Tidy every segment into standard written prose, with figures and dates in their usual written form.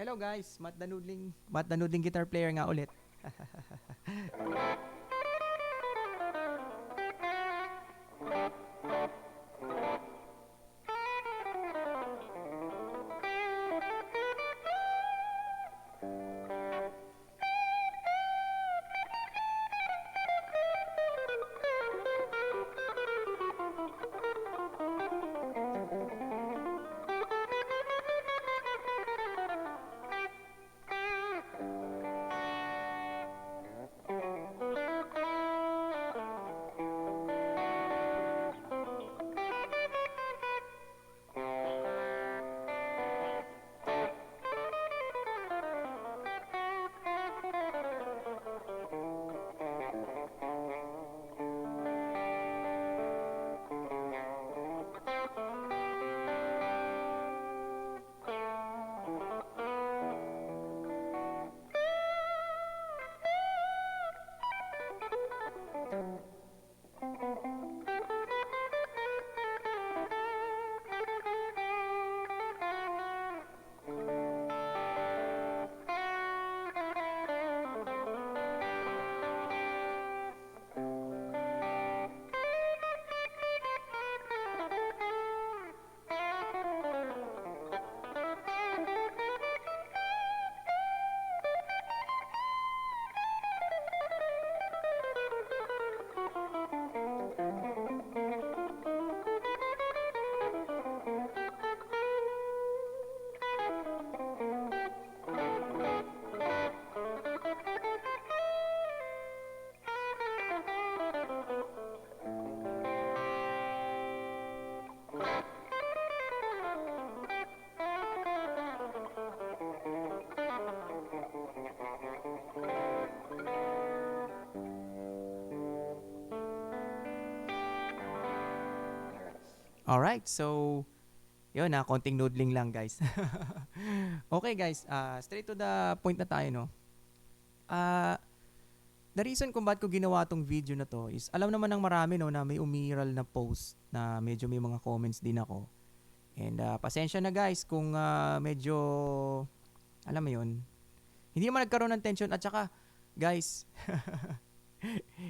Hello guys, Matt the Noodling guitar player nga ulit. Alright, so yun na, konting noodling lang guys. Okay guys, straight to the point na tayo, no? Ah, the reason kung bakit ko ginawa tong video na to is alam naman ng marami, no, na may umiral na post na medyo may mga comments din ako. And pasensya na guys kung medyo, alam mo yun, hindi naman nagkaroon ng tension at saka guys,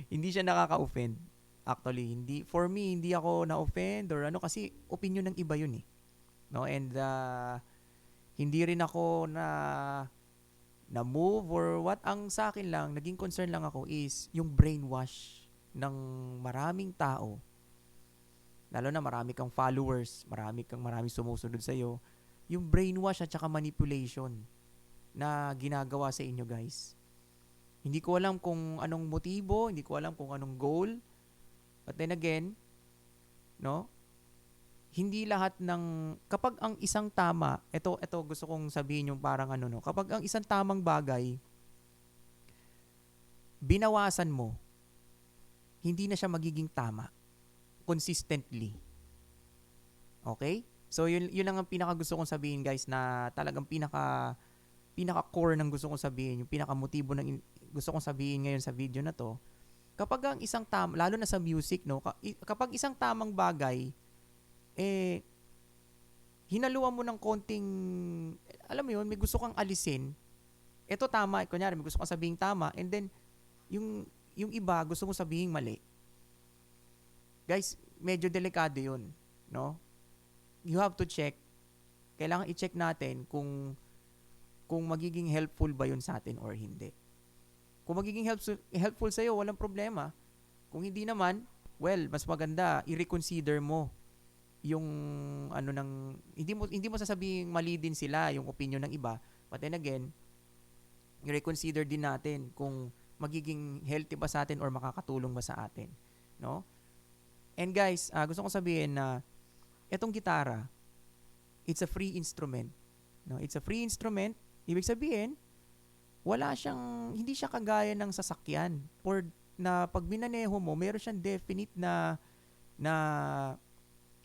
hindi siya nakaka-offend. Actually, hindi for me hindi ako na-offend or ano kasi opinion ng iba 'yun eh. No? And hindi rin ako na move or what, ang sa akin lang naging concern lang ako is yung brainwash ng maraming tao. Lalo na marami kang followers, marami sumusunod sa iyo. Yung brainwash at saka manipulation na ginagawa sa inyo guys. Hindi ko alam kung anong motibo, hindi ko alam kung anong goal. But then again, no? Hindi lahat ng kapag ang isang tama, ito gusto kong sabihin yung parang ano no, kapag ang isang tamang bagay binawasan mo, hindi na siya magiging tama consistently. Okay? So yun lang ang pinaka gusto kong sabihin guys na talagang pinaka core ng gusto kong sabihin, yung pinaka motibo ng gusto kong sabihin ngayon sa video na to. Kapag ang isang lalo na sa music no, kapag isang tamang bagay hinaluan mo ng konting, alam mo yun, may gusto kang alisin. Ito tama, kunyari may gusto kang sabihin tama, and then yung iba gusto mo sabihin mali. Guys, medyo delikado yun, no? You have to check. Kailangan i-check natin kung magiging helpful ba yun sa atin or hindi. Kung magiging helpful sa'yo, walang problema. Kung hindi naman, well, mas maganda, i-reconsider mo yung ano ng, hindi mo sasabihin mali din sila yung opinion ng iba, but then again, i-reconsider din natin kung magiging healthy ba sa atin or makakatulong ba sa atin, no? And guys, gusto ko sabihin na etong gitara, it's a free instrument, no? It's a free instrument, ibig sabihin, hindi siya kagaya ng sasakyan or na pag minaneho mo, meron siyang definite na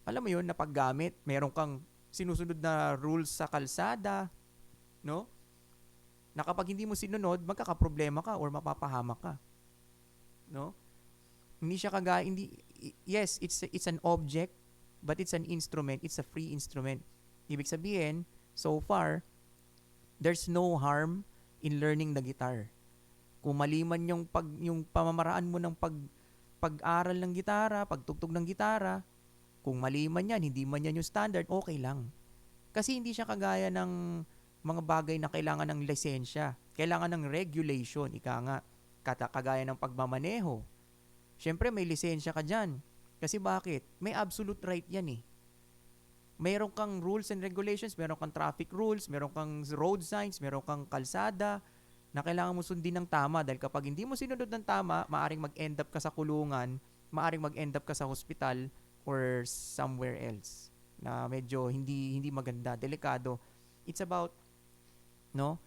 alam mo yun, na paggamit. Meron kang sinusunod na rules sa kalsada, no? Na kapag hindi mo sinunod, magkakaproblema ka or mapapahamak ka, no? Hindi siya kagaya, yes, it's an object, but it's an instrument, it's a free instrument. Ibig sabihin, so far, There's no harm in learning the guitar. Kung mali man yung pamamaraan mo ng pag-aral ng gitara, pagtugtog ng gitara, kung mali man yan, hindi man yan yung standard, okay lang. Kasi hindi siya kagaya ng mga bagay na kailangan ng lisensya. Kailangan ng regulation, ika nga. Kagaya ng pagmamaneho. Siyempre may lisensya ka dyan. Kasi bakit? May absolute right yan eh. Meron kang rules and regulations, meron kang traffic rules, meron kang road signs, meron kang kalsada na kailangan mo sundin ng tama dahil kapag hindi mo sinunod ng tama, maaring mag-end up ka sa kulungan, maaring mag-end up ka sa hospital or somewhere else na medyo hindi maganda, delikado. It's about no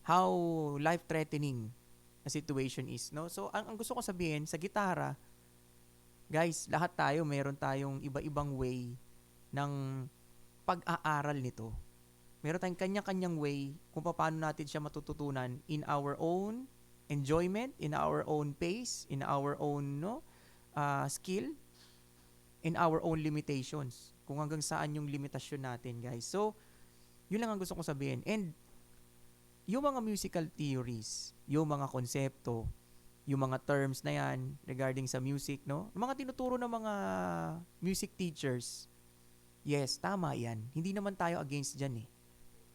how life threatening a situation is, no? So ang gusto ko sabihin sa gitara, guys, lahat tayo meron tayong iba-ibang way ng pag-aaral nito. Meron tayong kanya-kanyang way kung paano natin siya matututunan in our own enjoyment, in our own pace, in our own skill, in our own limitations. Kung hanggang saan yung limitasyon natin, guys. So, yun lang ang gusto kong sabihin. And yung mga musical theories, yung mga konsepto, yung mga terms na yan regarding sa music, no? Yung mga tinuturo ng mga music teachers, yes, tama yan. Hindi naman tayo against dyan eh.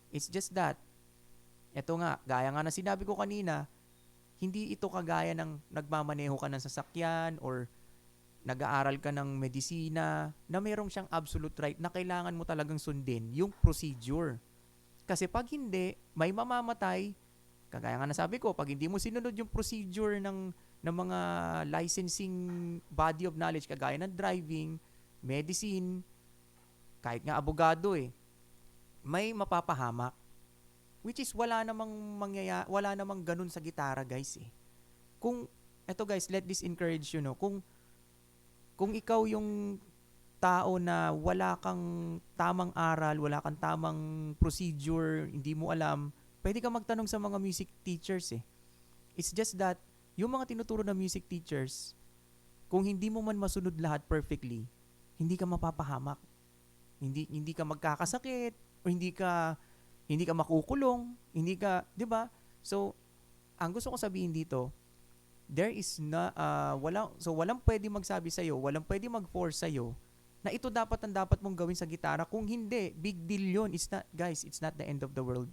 It's just that, eto nga, gaya nga na sinabi ko kanina, hindi ito kagaya ng nagmamaneho ka ng sasakyan or nag-aaral ka ng medisina na mayroong siyang absolute right na kailangan mo talagang sundin yung procedure. Kasi pag hindi, may mamamatay. Kagaya nga nasabi ko, pag hindi mo sinunod yung procedure ng mga licensing body of knowledge, kagaya ng driving, medicine, kahit nga abogado may mapapahamak. Which is wala namang ganun sa gitara, guys Kung, eto guys, let this encourage you, no? Kung ikaw yung tao na wala kang tamang aral, wala kang tamang procedure, hindi mo alam, pwede ka magtanong sa mga music teachers It's just that, yung mga tinuturo na music teachers, kung hindi mo man masunod lahat perfectly, hindi ka mapapahamak. Hindi ka magkakasakit, o hindi ka makukulong, hindi ka, 'di ba? So, ang gusto ko sabihin dito, there is walang pwedeng magsabi sa iyo, walang pwedeng mag-force sa iyo na ito dapat ang dapat mong gawin sa gitara. Kung hindi, big deal 'yon. It's not the end of the world.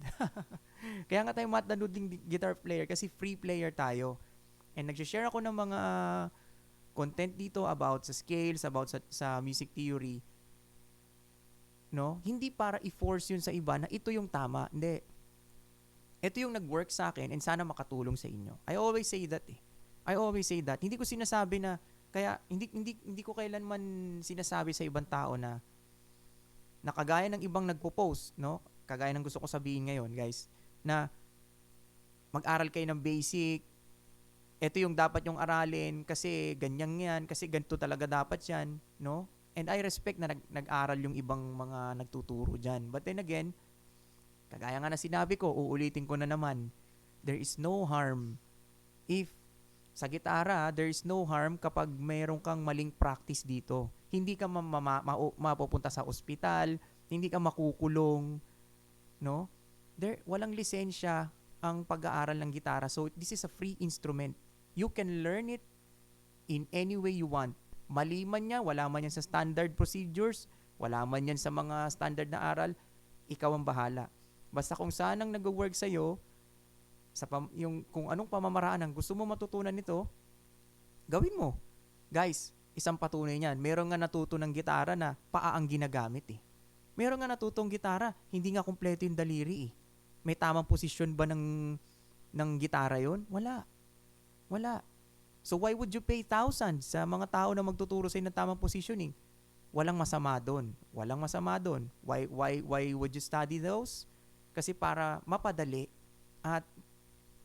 Kaya nga tayo matanooding guitar player kasi free player tayo. And nag-share ako ng mga content dito about sa scales, about sa music theory. No? Hindi para i-force yun sa iba na ito yung tama. Hindi. Ito yung nag-work sa akin and sana makatulong sa inyo. I always say that I always say that. Hindi ko sinasabi na, kaya hindi ko kailanman sinasabi sa ibang tao na kagaya ng ibang nagpo-post, no? Kagaya ng gusto ko sabihin ngayon, guys, na mag-aral kayo ng basic, ito yung dapat yung aralin kasi ganyan yan, kasi ganito talaga dapat yan, no? And I respect na nag-aral yung ibang mga nagtuturo dyan. But then again, kagaya nga na sinabi ko, uulitin ko na naman, there is no harm if sa gitara, there is no harm kapag mayroon kang maling practice dito. Hindi ka mapupunta sa ospital, hindi ka makukulong, no? Walang lisensya ang pag-aaral ng gitara. So, this is a free instrument. You can learn it in any way you want. Mali man niya, wala man yan sa standard procedures, wala man yan sa mga standard na aral, ikaw ang bahala. Basta kung saan ang nag-work sa'yo, kung anong pamamaraan ang gusto mo matutunan nito, gawin mo. Guys, isang patunay niyan, meron nga natuto ng gitara na paa ang ginagamit Meron nga natutong gitara, hindi nga kompleto yung daliri May tamang posisyon ba ng gitara yon? Wala. So why would you pay thousands sa mga tao na magtuturo sa inyo ng tamang positioning? Walang masama doon. Why would you study those? Kasi para mapadali at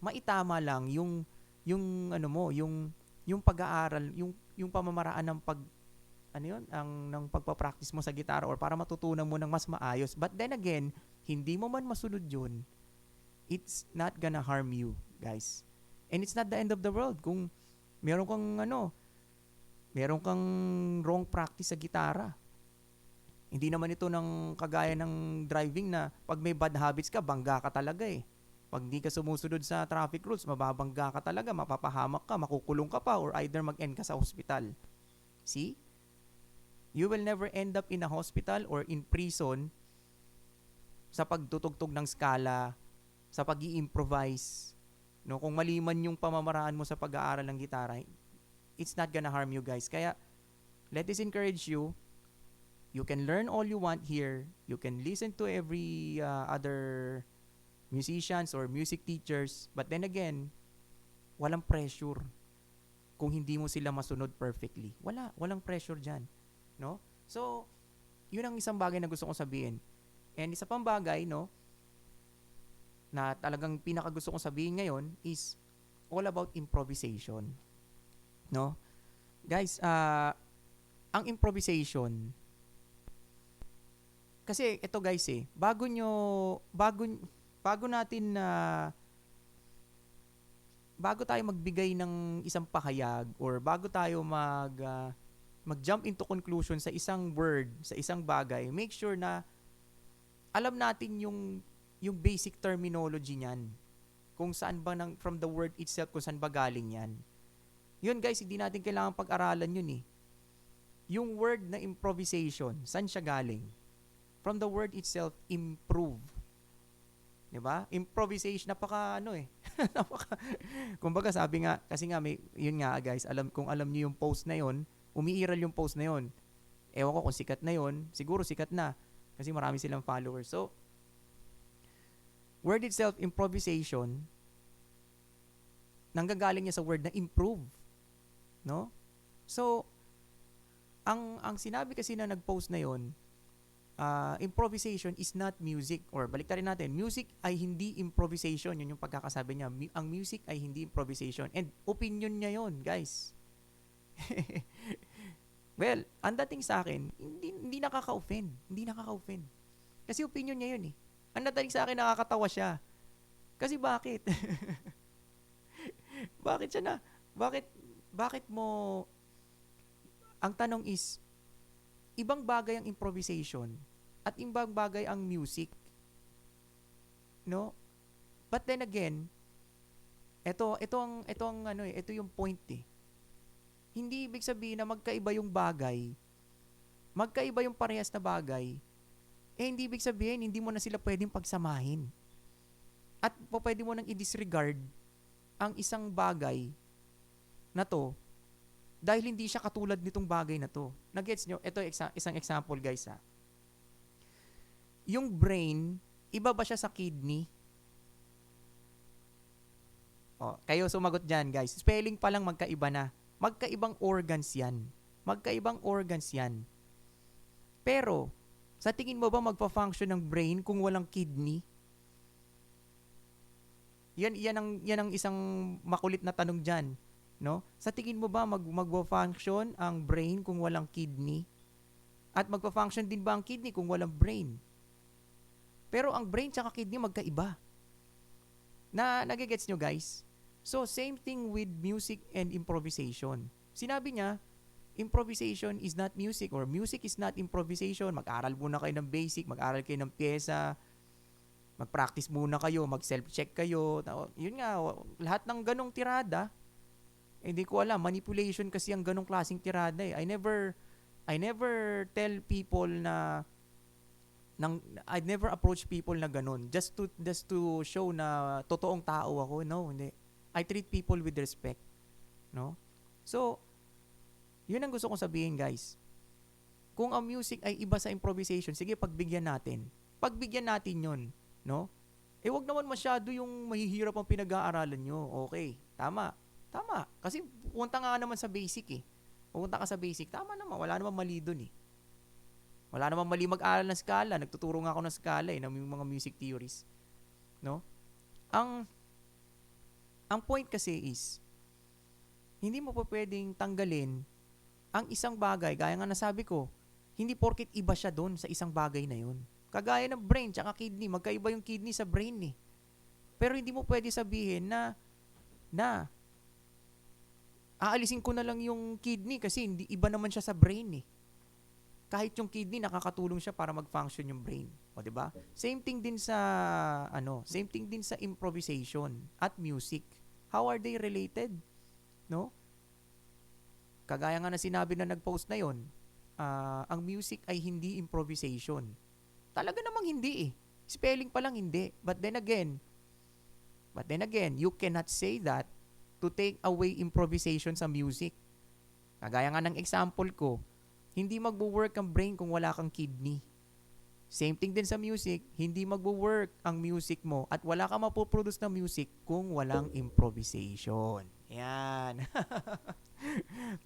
maitama lang yung pag-aaral, yung pamamaraan ng ng pagpa-practice mo sa gitara or para matutunan mo ng mas maayos. But then again, hindi mo man masunod yun, it's not gonna harm you, guys. And it's not the end of the world kung meron kang wrong practice sa gitara. Hindi naman ito ng kagaya ng driving na pag may bad habits ka, bangga ka talaga eh. Pag di ka sumusunod sa traffic rules, mababangga ka talaga, mapapahamak ka, makukulong ka pa, or either mag-end ka sa hospital. See? You will never end up in a hospital or in prison sa pagtutugtog ng skala, sa pag-i-improvise. No, kung mali man yung pamamaraan mo sa pag-aaral ng gitara, it's not gonna harm you guys. Kaya, let this encourage you. You can learn all you want here. You can listen to every other musicians or music teachers. But then again, walang pressure kung hindi mo sila masunod perfectly. Walang pressure dyan. No? So, yun ang isang bagay na gusto kong sabihin. And isa pang bagay, no, na talagang pinaka gusto kong sabihin ngayon is all about improvisation. No? Guys, ang improvisation, kasi ito guys bago natin na bago tayo magbigay ng isang pahayag or bago tayo mag-jump into conclusion sa isang word, sa isang bagay, make sure na alam natin yung basic terminology niyan. Kung saan ba from the word itself, kung saan ba galing yan. Yun guys, hindi natin kailangan pag-aralan yun eh. Yung word na improvisation, saan siya galing? From the word itself, improve. 'Di ba? Improvisation, napaka kumbaga sabi nga, kasi nga yun nga guys, kung alam niyo yung post na yun, umiiral yung post na yun. Ewan ko kung sikat na yun, siguro sikat na kasi marami silang followers. So, word itself, improvisation, nanggagaling niya sa word na improve. No? So, ang sinabi kasi na nag-post na yun, improvisation is not music, or baliktarin natin, music ay hindi improvisation, yun yung pagkakasabi niya. Ang music ay hindi improvisation, and opinion niya yun guys. Well, ang dating sa akin, hindi nakaka-offend, kasi opinion niya yun eh. Ang dating sa akin, nakakatawa siya, kasi bakit? Bakit mo, ang tanong is, ibang bagay ang improvisation at ibang bagay ang music. No? But then again, ito yung point eh. Hindi ibig sabihin na magkaiba yung bagay, magkaiba yung parehas na bagay, hindi ibig sabihin hindi mo na sila pwedeng pagsamahin. At pwede mo nang i-disregard ang isang bagay na to dahil hindi siya katulad nitong bagay na to. Nagets nyo? Ito isang example guys ha. Yung brain, iba ba siya sa kidney? Kayo sumagot dyan guys. Spelling pa lang magkaiba na. Magkaibang organs yan. Pero, sa tingin mo ba magpa-function ng brain kung walang kidney? Yan ang isang makulit na tanong dyan. No? Sa tingin mo ba magpo-function ang brain kung walang kidney? At magpo-function din ba ang kidney kung walang brain? Pero ang brain tsaka kidney magkaiba. Nagigets nyo guys? So, same thing with music and improvisation. Sinabi niya, improvisation is not music, or music is not improvisation. Mag-aral muna kayo ng basic, mag-aral kayo ng pyesa, mag-practice muna kayo, mag-self-check kayo. Yun nga, lahat ng ganong tirada, hindi ko alam, manipulation kasi ang ganong klaseng tirada eh. I never tell people I never approach people na ganon just to show na totoong tao ako. No, hindi. I treat people with respect. No? So, yun ang gusto kong sabihin guys. Kung ang music ay iba sa improvisation, sige, pagbigyan natin yun. No? Wag naman masyado yung mahihirap ang pinag-aaralan nyo. Okay, tama. Kasi punta nga naman sa basic eh. Pupunta ka sa basic, tama naman. Wala naman mali dun eh. Wala namang mali mag-aral ng skala. Nagtuturo nga ako ng skala eh, ng mga music theories. No? Ang point kasi is, hindi mo pa pwedeng tanggalin ang isang bagay, gaya nga nasabi ko, hindi porket iba siya doon sa isang bagay na yun. Kagaya ng brain tsaka kidney, magkaiba yung kidney sa brain eh. Pero hindi mo pwede sabihin na aalisin ko na lang yung kidney kasi iba naman siya sa brain eh. kahit yung kidney nakakatulong siya para mag-function yung brain. O, 'di ba? Same thing din sa improvisation at music. How are they related? No? Kagaya nga na sinabi na nag-post na 'yon, ang music ay hindi improvisation. Talaga namang hindi eh. Spelling pa lang hindi. But then again, you cannot say that to take away improvisation sa music. Kagaya nga ng example ko, hindi magwo-work ang brain kung wala kang kidney. Same thing din sa music, hindi magwo-work ang music mo at wala kang mapoproduce na music kung walang improvisation. Yan.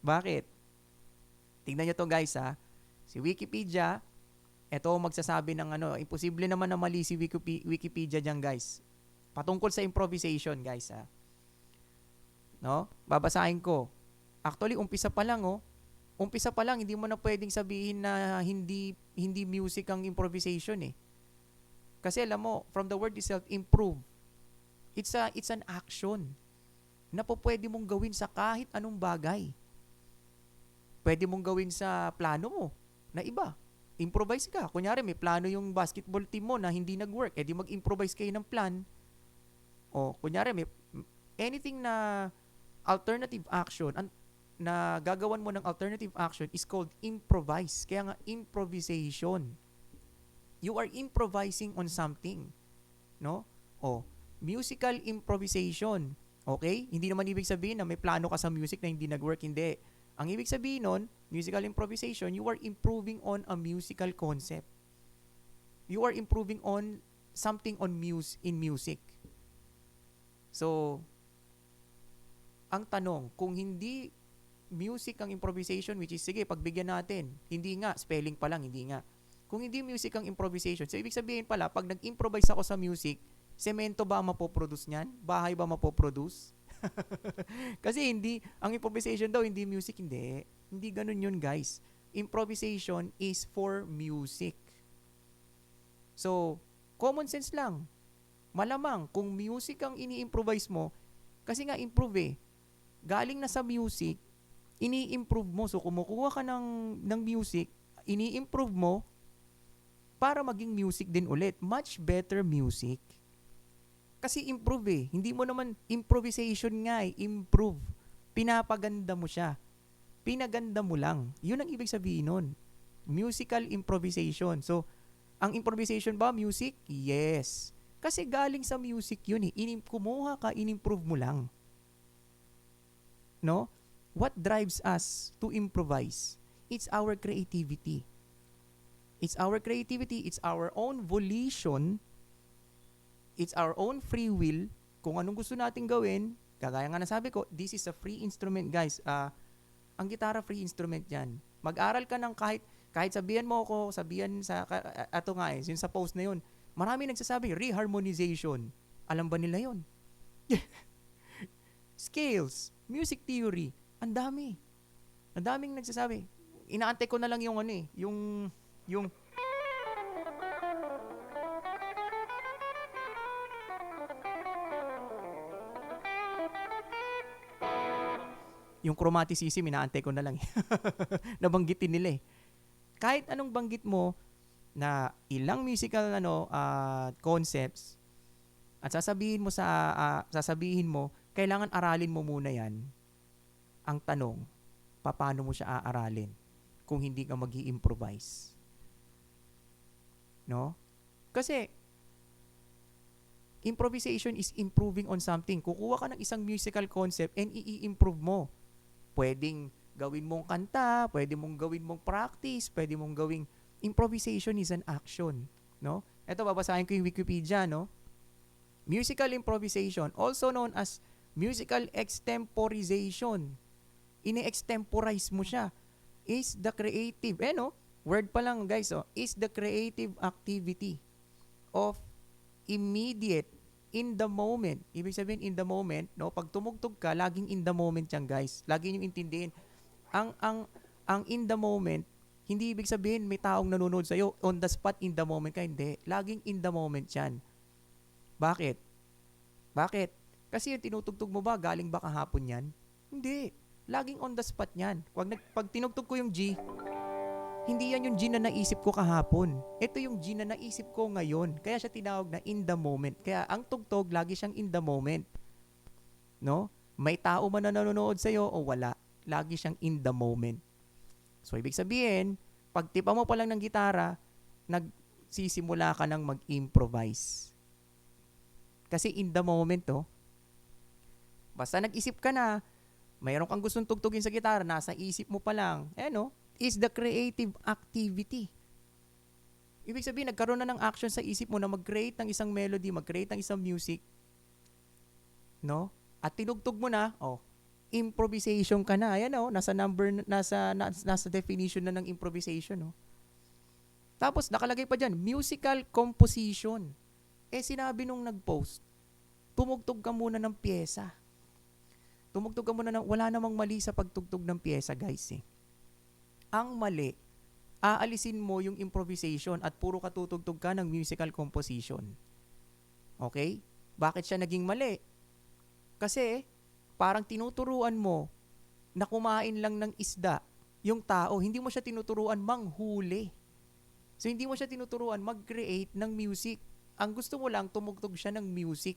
Bakit? Tingnan nyo to guys ha. Si Wikipedia, eto magsasabi ng imposible naman na mali si Wikipedia dyan guys. Patungkol sa improvisation guys ha. No? Babasahin ko. Actually, umpisa pa lang hindi mo na pwedeng sabihin na hindi music ang improvisation eh. Kasi alam mo, from the word itself, improve. It's an action na po pwede mong gawin sa kahit anong bagay. Pwede mong gawin sa plano mo na iba. Improvise ka. Kunyari, may plano yung basketball team mo na hindi nag-work. Eh di mag-improvise kayo ng plan. O, kunyari, may anything na alternative action, na gagawan mo ng alternative action is called improvise. Kaya nga, improvisation. You are improvising on something. No? O, musical improvisation. Okay? Hindi naman ibig sabihin na may plano ka sa music na hindi nag-work. Hindi. Ang ibig sabihin nun, musical improvisation, you are improving on a musical concept. You are improving on something in music. So, ang tanong, kung hindi music ang improvisation, which is, sige, pagbigyan natin, hindi nga, spelling pa lang, hindi nga. Kung hindi music ang improvisation, so ibig sabihin pala, pag nag-improvise ako sa music, semento ba ang mapoproduce niyan? Bahay ba mapoproduce? Kasi ang improvisation daw, hindi music, hindi. Hindi ganun yun, guys. Improvisation is for music. So, common sense lang. Malamang, kung music ang ini-improvise mo, kasi nga improve eh, galing na sa music, ini-improve mo. So, kumukuha ka ng music, ini-improve mo, para maging music din ulit. Much better music. Kasi improve eh. Hindi mo naman improvisation nga eh. Improve. Pinapaganda mo siya. Pinaganda mo lang. Yun ang ibig sabihin nun. Musical improvisation. So, ang improvisation ba music? Yes. Kasi galing sa music yun eh. Kumuha ka, in-improve mo lang. No? What drives us to improvise? It's our creativity. It's our creativity. It's our own volition. It's our own free will. Kung anong gusto natin gawin, kagaya nga nasabi ko, this is a free instrument, guys. Ang gitara, free instrument yan. Mag-aral ka ng kahit sabihan mo ako, ato nga eh, yun sa post na yun, marami nagsasabi, reharmonization. Alam ba nila yun? Scales, music theory, ang dami. Ang daming nagsasabi. Inaantay ko na lang yung yung chromaticism, inaantay ko na lang. Nabanggitin nila eh. Kahit anong banggit mo na ilang musical concepts at sasabihin mo, kailangan aralin mo muna yan. Ang tanong, paano mo siya aaralin kung hindi ka mag-i-improvise? No? Kasi improvisation is improving on something. Kukuha ka ng isang musical concept and i-improve mo. Pwedeng gawin mong kanta, pwede mong gawin mong practice, pwede mong gawing improvisation is an action, no? Ito, babasahin ko yung Wikipedia, no? Musical improvisation, also known as musical extemporization. Ini-extemporize mo siya. Is the creative, word pa lang guys, is the creative activity of immediate, in the moment. Ibig sabihin, in the moment, no? Pag tumugtog ka, laging in the moment yan, guys. Lagi nyo intindihin. Ang in the moment, hindi ibig sabihin may taong nanonood sa'yo, on the spot, in the moment ka. Hindi. Laging in the moment yan. Bakit? Kasi yung tinutugtog mo ba, galing ba kahapon yan? Hindi. Laging on the spot yan. Pag tinugtog ko yung G, Hindi yan yung G na naisip ko kahapon. Ito yung G na naisip ko ngayon. Kaya siya tinawag na in the moment. Kaya ang tugtog, lagi siyang in the moment. No? May tao man na nanonood sa'yo o wala. Lagi siyang in the moment. So, ibig sabihin, pag tipa mo pa lang ng gitara, nagsisimula ka ng mag-improvise. Kasi in the moment, basta nag-isip ka na, mayroon kang gustong tugtugin sa gitara, nasa isip mo pa lang, is the creative activity. Ibig sabihin, nagkaroon na ng action sa isip mo na mag-create ng isang melody, mag-create ng isang music, no? At tinugtog mo na, improvisation ka na. Ayan, nasa definition na ng improvisation, Tapos, nakalagay pa dyan, musical composition. Sinabi nung nag-post, tumugtog ka muna ng pyesa. Tumugtog ka muna wala namang mali sa pagtugtog ng pyesa, guys, Ang mali, aalisin mo yung improvisation at puro katutugtog ka ng musical composition. Okay? Bakit siya naging mali? Kasi, parang tinuturuan mo na kumain lang ng isda yung tao. Hindi mo siya tinuturuan manghuli. So, hindi mo siya tinuturuan mag-create ng music. Ang gusto mo lang, tumugtog siya ng music.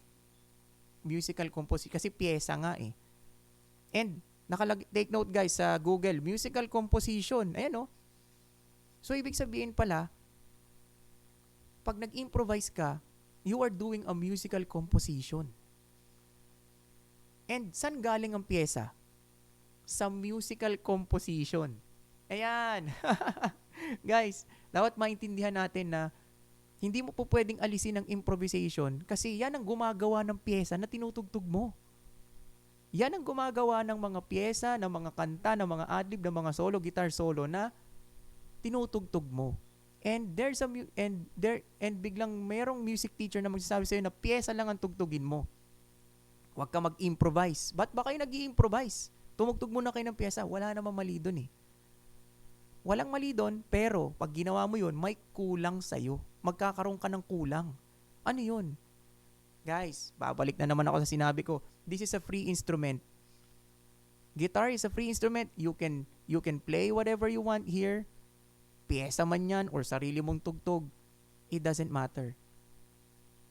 Musical composition. Kasi pyesa nga And, take note guys sa Google, musical composition. Ayan So, ibig sabihin pala, pag nag-improvise ka, you are doing a musical composition. And, saan galing ang pyesa? Sa musical composition. Ayan. Guys, dapat maintindihan natin na hindi mo po pwedeng alisin ang improvisation kasi yan ang gumagawa ng pyesa na tinutugtog mo. Yan ang gumagawa ng mga pyesa, ng mga kanta, ng mga adlib, ng mga solo, guitar solo na tinutugtog mo. And biglang merong music teacher na magsasabi sa'yo na pyesa lang ang tugtugin mo. Huwag ka mag-improvise. Ba't ba kayo nag-i-improvise? Tumugtog muna kayo ng pyesa. Wala namang mali doon Walang mali doon, pero pag ginawa mo yun, may kulang sa'yo. Magkakaroon ka ng kulang. Ano yun? Guys, babalik na naman ako sa sinabi ko. This is a free instrument. Guitar is a free instrument. You can play whatever you want here. Pyesa man yan or sarili mong tugtog. It doesn't matter.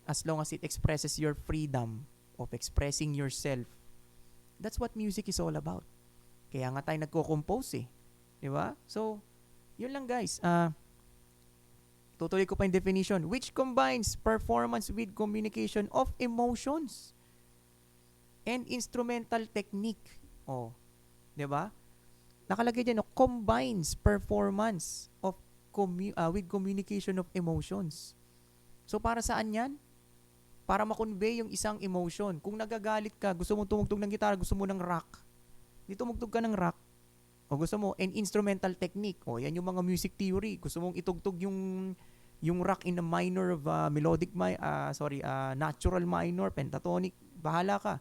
As long as it expresses your freedom of expressing yourself. That's what music is all about. Kaya nga tayo nagko-compose Di ba? So, yun lang guys. Tutuloy ko pa yung definition. Which combines performance with communication of emotions and instrumental technique. Di ba? Nakalagay dyan, combines performance of with communication of emotions. So, para saan yan? Para makonvey yung isang emotion. Kung nagagalit ka, gusto mong tumugtog ng gitara, gusto mo ng rock. Di tumugtog ka ng rock. O gusto mo, an instrumental technique. Yan yung mga music theory. Gusto mong itugtog yung rock in a minor of natural minor, pentatonic. Bahala ka.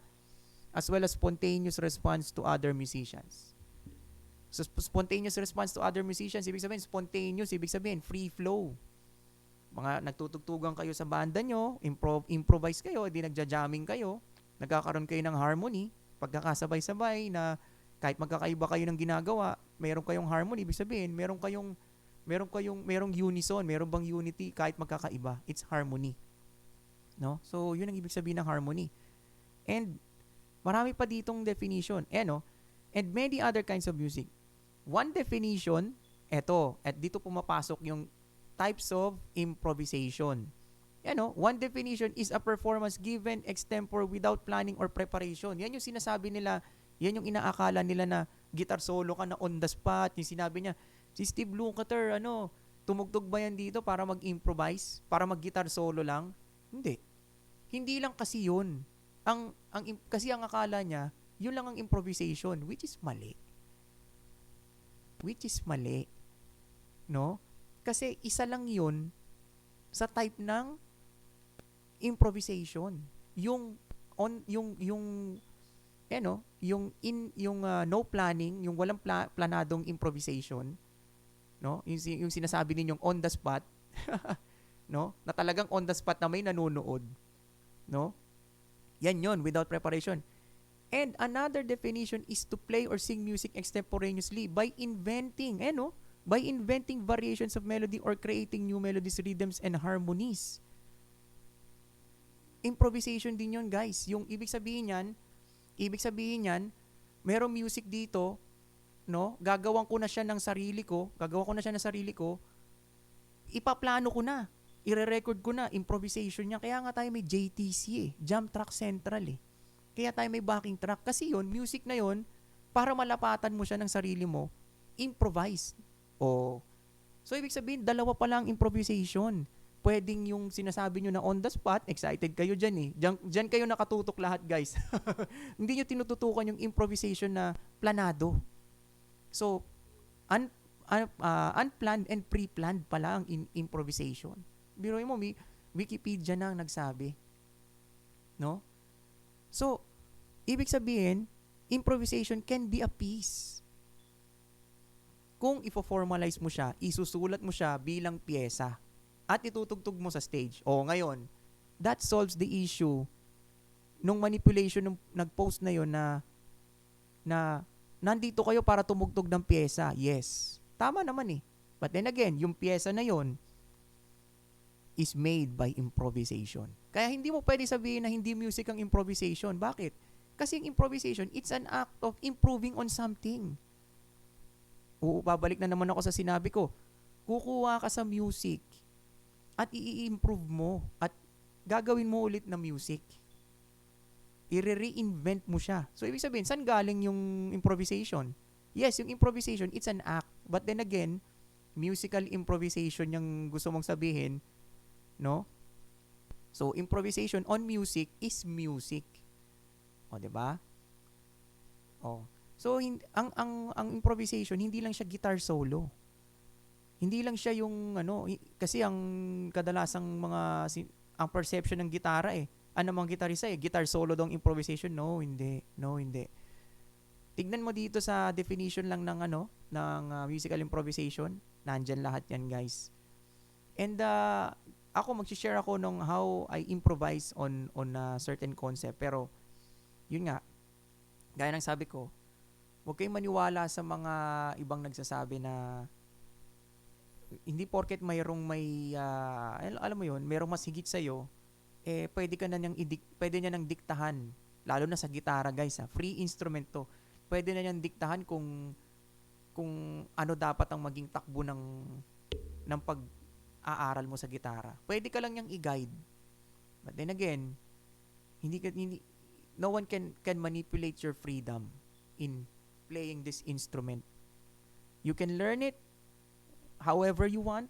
As well as spontaneous response to other musicians. So, spontaneous response to other musicians, ibig sabihin, free flow. Mga nagtutugtugan kayo sa banda nyo, improvise kayo, di nagja-jamming kayo, nagkakaroon kayo ng harmony, pagkakasabay-sabay na kahit magkakaiba kayo ng ginagawa, meron kayong harmony, ibig sabihin, merong unison, meron bang unity kahit magkakaiba. It's harmony. No? So, yun ang ibig sabihin ng harmony. And, marami pa ditong definition. And many other kinds of music. One definition, at dito pumapasok yung types of improvisation. One definition is a performance given extempore without planning or preparation. Yan yung sinasabi nila, yan yung inaakala nila na guitar solo ka na on the spot. Yung sinabi niya, si Steve Lukather, tumugtog ba yan dito para mag-improvise? Para mag-guitar solo lang? Hindi. Hindi lang kasi yun. Kasi ang akala niya, yun lang ang improvisation, which is mali. No? Kasi isa lang yun sa type ng improvisation. Yung no planning, yung walang planadong improvisation, no? Yung sinasabi ninyong on the spot, no? Na talagang on the spot na may nanonood, no? Yan yun, without preparation. And another definition is to play or sing music extemporaneously by inventing, by inventing variations of melody or creating new melodies, rhythms, and harmonies. Improvisation din yun, guys. Yung ibig sabihin yan, merong music dito, no? Gagawa ko na siya ng sarili ko, ipaplano ko na, ire-record ko na, improvisation niya. Kaya nga tayo may JTC Jam Track Central Kaya tayo may backing track. Kasi yun, music na yun, para malapatan mo siya ng sarili mo, improvise. So, ibig sabihin, dalawa pa lang improvisation. Pwedeng yung sinasabi nyo na on the spot, excited kayo dyan Diyan kayo nakatutok lahat, guys. Hindi nyo tinututukan yung improvisation na planado. So, unplanned and pre-planned pala ang improvisation. Biruin mo, Wikipedia na ang nagsabi. No? So, ibig sabihin, improvisation can be a piece. Kung ifo-formalize mo siya, isusulat mo siya bilang pyesa at itutugtog mo sa stage. Ngayon, that solves the issue nung manipulation nung nag-post na yon na nandito kayo para tumugtog ng pyesa. Yes. Tama naman But then again, yung pyesa na yon is made by improvisation. Kaya hindi mo pwede sabihin na hindi music ang improvisation. Bakit? Kasi yung improvisation, it's an act of improving on something. Babalik na naman ako sa sinabi ko. Kukuha ka sa music at i-improve mo at gagawin mo ulit na music. I-reinvent mo siya. So, ibig sabihin, saan galing yung improvisation? Yes, yung improvisation, it's an act. But then again, musical improvisation yung gusto mong sabihin, no? So, improvisation on music is music. Diba? So, ang improvisation, hindi lang siya guitar solo. Hindi lang siya yung, kasi ang kadalasang ang perception ng gitara mga gitarista guitar solo daw ang improvisation. No, hindi. Tignan mo dito sa definition lang ng musical improvisation. Nandyan lahat yan, guys. And, ako, mag-share ako nung how I improvise on a certain concept. Pero, yun nga, gaya ng sabi ko, huwag kayong maniwala sa mga ibang nagsasabi na hindi porket mayroong alam mo yun, mayroong mas higit sa'yo, pwede niya nang diktahan. Lalo na sa gitara, guys. Free instrument to. Pwede na niyang diktahan kung ano dapat ang maging takbo ng pag-aaral mo sa gitara. Pwede ka lang niyang i-guide. But then again, no one can manipulate your freedom in playing this instrument. You can learn it however you want.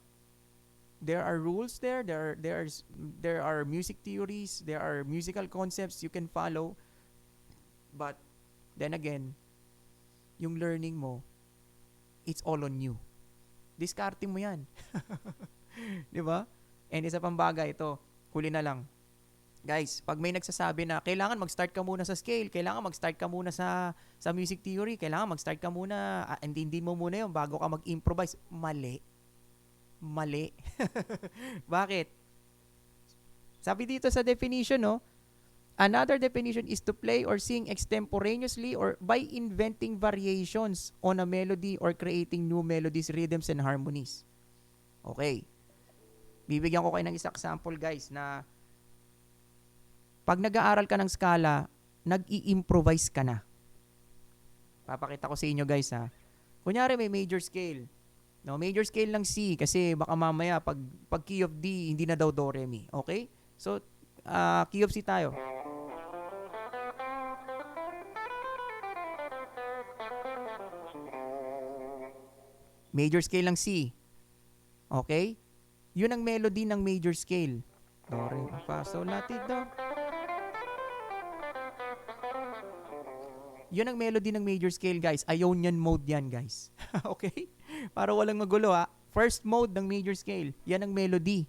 There are rules there. There are music theories. There are musical concepts you can follow. But then again, yung learning mo, it's all on you. Diskarte mo yan. Di ba? And isa pang bagay ito, huli na lang. Guys, pag may nagsasabi na kailangan mag-start ka muna sa scale, kailangan mag-start ka muna sa music theory, kailangan mag-start ka muna, hindi mo muna yun bago ka mag-improvise. Mali. Bakit? Sabi dito sa definition, another definition is to play or sing extemporaneously or by inventing variations on a melody or creating new melodies, rhythms, and harmonies. Okay. Bibigyan ko kayo ng isang example, guys, na pag nag-aaral ka ng skala, nag-i-improvise ka na. Papakita ko sa inyo, guys, Kunyari may major scale. No, major scale ng C kasi baka mamaya pag key of D, hindi na daw do, re, mi. Okay? So, key of C tayo. Major scale ng C. Okay? Yun ang melody ng major scale. Do, re, mi, fa, sol, la, ti, do. Yun ang melody ng major scale, guys. Ionian mode yan, guys. Okay? Para walang magulo, First mode ng major scale. Yan ang melody.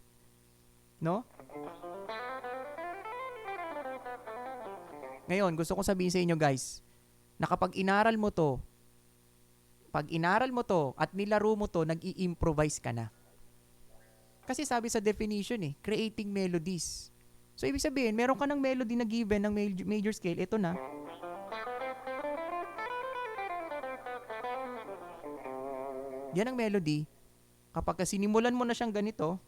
No? Ngayon, gusto kong sabihin sa inyo, guys, na kapag inaral mo to at nilaro mo to, nag-i-improvise ka na. Kasi sabi sa definition creating melodies. So, ibig sabihin, meron ka ng melody na given ng major scale, ito na. Yan ang melody. Kapag sinimulan mo na siyang ganito,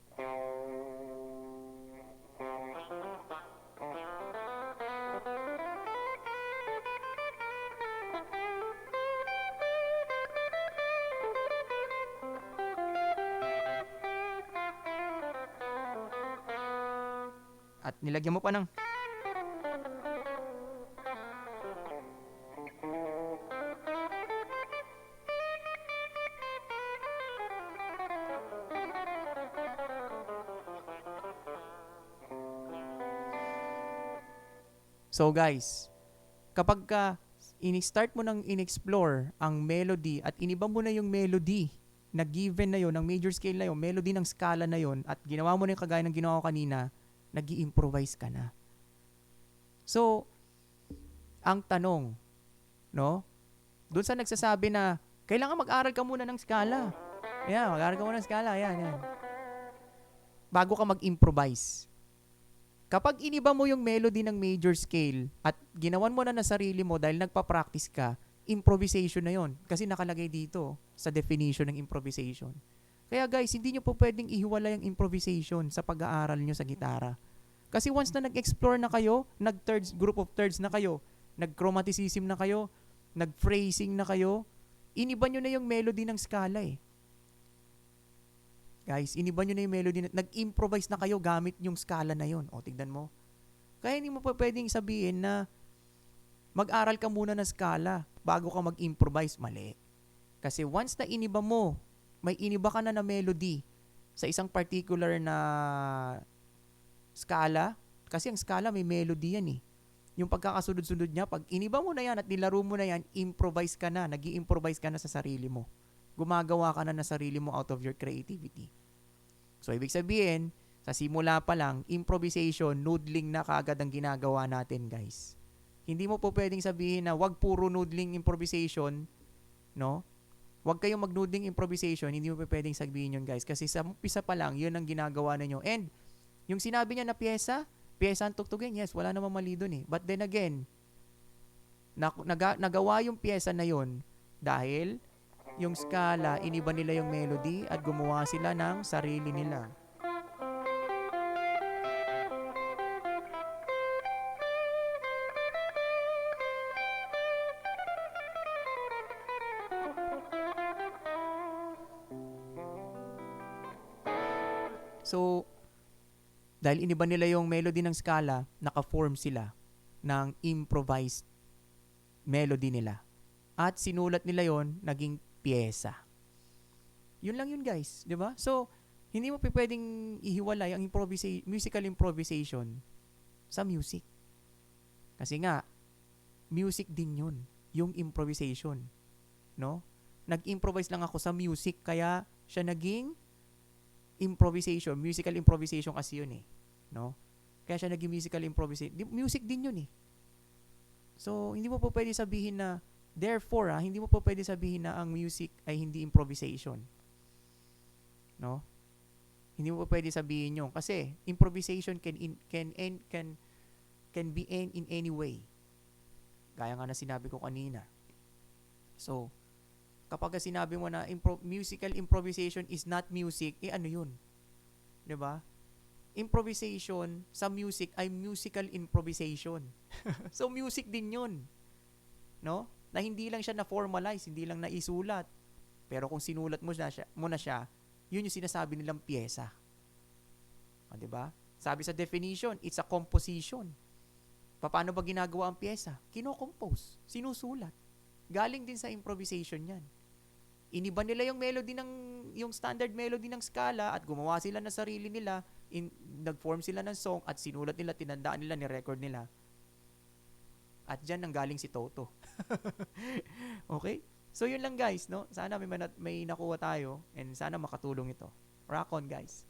at nilagyan mo pa ng So guys, kapag ini-start mo nang in-explore ang melody at iniba mo na yung melody na given na yon, ng major scale na yon, melody ng scala na yon, at ginawa mo na yung kagaya ng ginawa ko kanina, nag-i-improvise ka na. So, ang tanong, no? Doon sa nagsasabi na, kailangan mag-aral ka muna ng scala. Yan, mag-aral ka muna ng scala. Yan. Bago ka mag-improvise. Kapag iniba mo yung melody ng major scale at ginawan mo na sarili mo dahil nagpa-practice ka, improvisation na yon. Kasi nakalagay dito sa definition ng improvisation. Kaya guys, hindi nyo po pwedeng ihiwalay ang improvisation sa pag-aaral nyo sa gitara. Kasi once na nag-explore na kayo, group of thirds na kayo, nag-chromaticism na kayo, nag-phrasing na kayo, iniba nyo na yung melody ng scala eh. Guys, iniba nyo na yung melody, nag-improvise na kayo gamit yung scala na yon. O, tignan mo. Kaya hindi mo pa pwedeng sabihin na mag-aral ka muna ng scala bago ka mag-improvise. Mali. Kasi once na iniba mo, may iniba ka na melody sa isang particular na scala, kasi ang scala may melody yan eh. Yung pagkakasunod-sunod niya, pag iniba mo na yan at nilaro mo na yan, improvise ka na, nag-i-improvise ka na sa sarili mo. Gumagawa ka na ng sarili mo out of your creativity. So, ibig sabihin, sa simula pa lang, improvisation, noodling na kaagad ang ginagawa natin, guys. Hindi mo po pwedeng sabihin na wag puro noodling improvisation, no? Wag kayong mag-noodling improvisation, hindi mo po pwedeng sabihin yun, guys. Kasi sa umpisa pa lang, yun ang ginagawa ninyo. And, yung sinabi niya na pyesa ang tugtugin, yes, wala namang mali dun eh. But then again, nagawa yung pyesa na yun dahil yung scala, iniba nila yung melody at gumawa sila ng sarili nila. So, dahil iniba nila yung melody ng scala, naka-form sila ng improvised melody nila. At sinulat nila yon, naging pyesa. Yun lang yun, guys, di ba? So, hindi mo pwedeng ihiwalay ang musical improvisation sa music. Kasi nga, music din yun, yung improvisation, no? Nag-improvise lang ako sa music, kaya siya naging improvisation, musical improvisation kasi yun eh, no? Kaya siya naging musical improvisation. Music din yun eh. So, hindi mo po pwede sabihin na therefore, hindi mo po pwede sabihin na ang music ay hindi improvisation. No? Hindi mo po pwede sabihin yun kasi improvisation can be in any way. Gaya nga na sinabi ko kanina. So, kapag sinabi mo na musical improvisation is not music, ano yun? 'Di ba? Improvisation sa music ay musical improvisation. So, music din yun. No? Na hindi lang siya na-formalize, hindi lang naisulat. Pero kung sinulat mo na siya, yun yung sinasabi nilang pyesa. O, diba? Sabi sa definition, it's a composition. Paano ba ginagawa ang pyesa? Kino-compose, sinusulat. Galing din sa improvisation yan. Iniba nila yung melody yung standard melody ng scala at gumawa sila ng sarili nila, nag-form sila ng song at sinulat nila, tinandaan nila, ni-record nila. At dyan nanggaling si Toto. Okay? So, yun lang guys, no? Sana may nakuha tayo and sana makatulong ito. Rock on, guys.